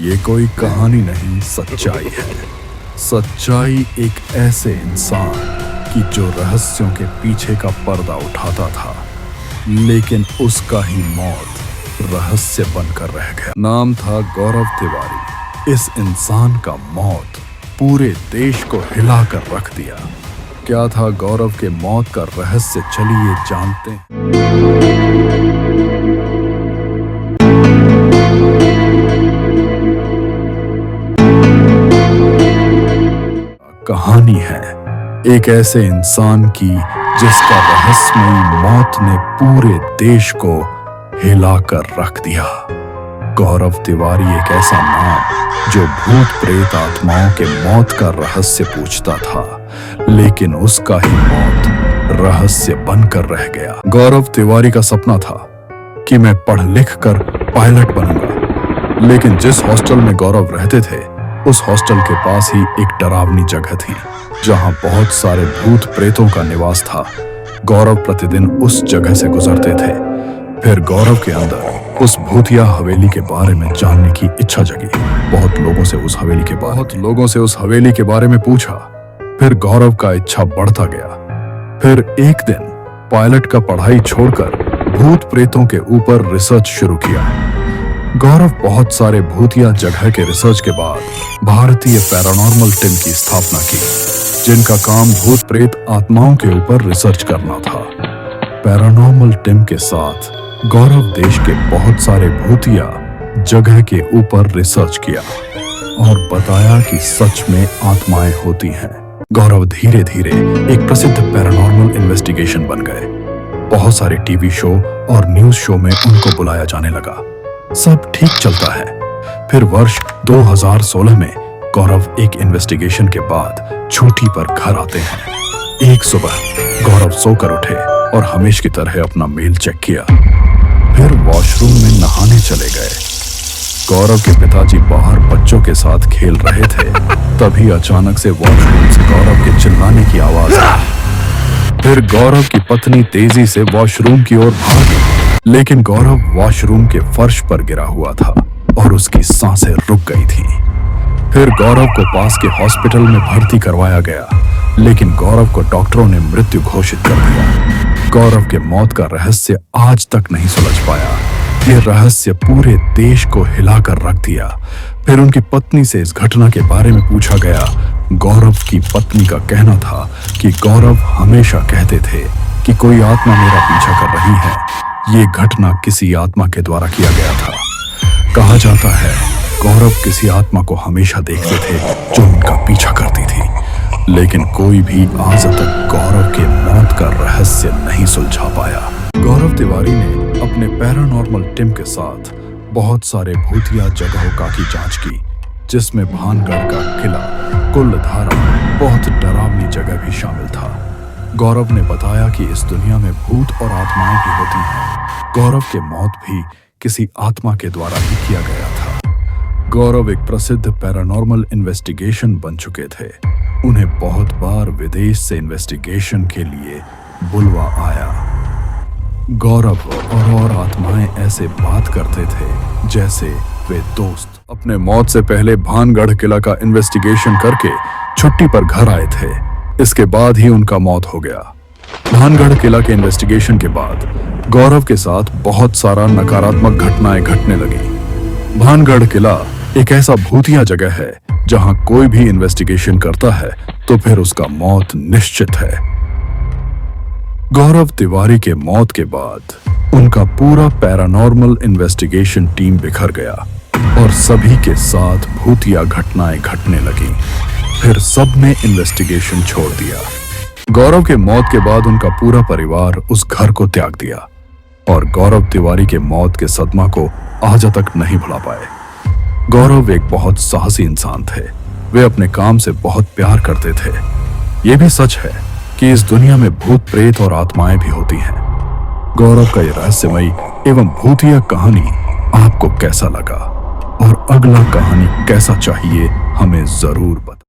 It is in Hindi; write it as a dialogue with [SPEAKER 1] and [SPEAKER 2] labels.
[SPEAKER 1] ये कोई कहानी नहीं, सच्चाई है। सच्चाई एक ऐसे इंसान की जो रहस्यों के पीछे का पर्दा उठाता था, लेकिन उसका ही मौत रहस्य बनकर रह गया। नाम था गौरव तिवारी। इस इंसान का मौत पूरे देश को हिलाकर रख दिया। क्या था गौरव के मौत का रहस्य, चलिए जानते हैं। कहानी है एक ऐसे इंसान की जिसका रहस्यमयी मौत ने पूरे देश को हिलाकर रख दिया। गौरव तिवारी एक ऐसा नाम जो भूत प्रेत आत्माओं के मौत का रहस्य पूछता था, लेकिन उसका ही मौत रहस्य बनकर रह गया। गौरव तिवारी का सपना था कि मैं पढ़ लिख कर पायलट बनूंगा, लेकिन जिस हॉस्टल में गौरव रहते थे उस हॉस्टल के पास ही एक डरावनी जगह थी जहां बहुत सारे भूत प्रेतों का निवास था। गौरव प्रतिदिन उस जगह से गुजरते थे। फिर गौरव के अंदर उस भूतिया हवेली के बारे में जानने की इच्छा जगी। बहुत लोगों से उस हवेली के बारे में पूछा। फिर गौरव का इच्छा बढ़ता गया। फिर एक दिन पायलट का पढ़ाई छोड़कर भूत प्रेतों के ऊपर रिसर्च शुरू किया। गौरव बहुत सारे भूतिया जगह के रिसर्च के बाद भारतीय पैरानॉर्मल टीम की स्थापना की, जिनका काम भूत प्रेत आत्माओं के ऊपर रिसर्च करना था। पैरानॉर्मल टीम के साथ गौरव देश के बहुत सारे भूतिया जगह के ऊपर रिसर्च किया और बताया कि सच में आत्माएं होती हैं। गौरव धीरे धीरे एक प्रसिद्ध पैरानॉर्मल इन्वेस्टिगेशन बन गए। बहुत सारे टीवी शो और न्यूज शो में उनको बुलाया जाने लगा। सब ठीक चलता है। फिर वर्ष 2016 में गौरव एक इन्वेस्टिगेशन के बाद छुट्टी पर घर आते हैं। एक सुबह गौरव सोकर उठे और हमेशा की तरह अपना मेल चेक किया। फिर वॉशरूम में नहाने चले गए। गौरव के पिताजी बाहर बच्चों के साथ खेल रहे थे। तभी अचानक से वॉशरूम से गौरव के चिल्लाने की आवाज आई। फिर गौरव की पत्नी तेजी से वॉशरूम की ओर भागी, लेकिन गौरव वॉशरूम के फर्श पर गिरा हुआ था और उसकी सांसें रुक गई थी। फिर गौरव को पास के हॉस्पिटल में भर्ती करवाया गया, लेकिन गौरव को डॉक्टरों ने मृत्यु घोषित कर दिया। गौरव के मौत का रहस्य आज तक नहीं सुलझ पाया। यह रहस्य पूरे देश को हिलाकर रख दिया। फिर उनकी पत्नी से इस घटना के बारे में पूछा गया। गौरव की पत्नी का कहना था कि गौरव हमेशा कहते थे कि कोई आत्मा मेरा पीछा कर रही है। ये घटना किसी आत्मा के द्वारा किया गया था। कहा जाता है गौरव किसी आत्मा को हमेशा देखते थे जो उनका पीछा करती थी, लेकिन कोई भी आज तक गौरव के मौत का रहस्य नहीं सुलझा पाया। गौरव तिवारी ने अपने पैरानॉर्मल टीम के साथ बहुत सारे भूतिया जगहों की जांच की, जिसमें भानगढ़ का किला, कुलधारा, बहुत डरावनी जगह भी शामिल था। गौरव ने बताया कि इस दुनिया में भूत और आत्माएं भी होती हैं। गौरव के मौत भी किसी आत्मा के द्वारा ही किया गया था। गौरव एक प्रसिद्ध पैरानॉर्मल इन्वेस्टिगेशन बन चुके थे। उन्हें बहुत बार विदेश से इन्वेस्टिगेशन के लिए बुलवा आया। गौरव और आत्माएं ऐसे बात करते थे जैसे वे दोस्त। अपने मौत से पहले भानगढ़ किला का इन्वेस्टिगेशन करके छुट्टी पर घर आए थे। इसके बाद ही उनका मौत हो गया। भानगढ़ किला के इन्वेस्टिगेशन के बाद गौरव के साथ बहुत सारा नकारात्मक घटनाएं घटने लगी। भानगढ़ किला एक ऐसा भूतिया जगह है जहां कोई भी इन्वेस्टिगेशन करता है तो फिर उसका मौत निश्चित है। गौरव तिवारी के मौत के बाद उनका पूरा पैरानॉर्मल इन्वेस्टिगेशन टीम बिखर गया और सभी के साथ भूतिया घटनाएं घटने लगी। फिर सबने इन्वेस्टिगेशन छोड़ दिया। गौरव के मौत के बाद उनका पूरा परिवार उस घर को त्याग दिया और गौरव तिवारी के मौत के सदमा को आज तक नहीं भुला पाए। गौरव एक बहुत साहसी इंसान थे। वे अपने काम से बहुत प्यार करते थे। ये भी सच है कि इस दुनिया में भूत प्रेत और आत्माएं भी होती हैं। गौरव का यह रहस्यमयी एवं भूतिया कहानी आपको कैसा लगा और अगला कहानी कैसा चाहिए हमें जरूर बताएं।